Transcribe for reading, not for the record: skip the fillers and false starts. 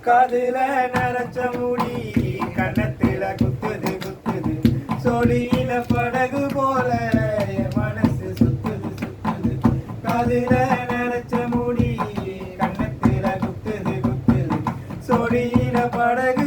காதுல நரைச்ச முடி கண்ணத்துல குத்துது குத்துது சோழியில படகு போல என் மனசு சுத்துது சுத்துது காதுல நரைச்ச முடி கண்ணத்துல குத்துது குத்துது சோழியில படகு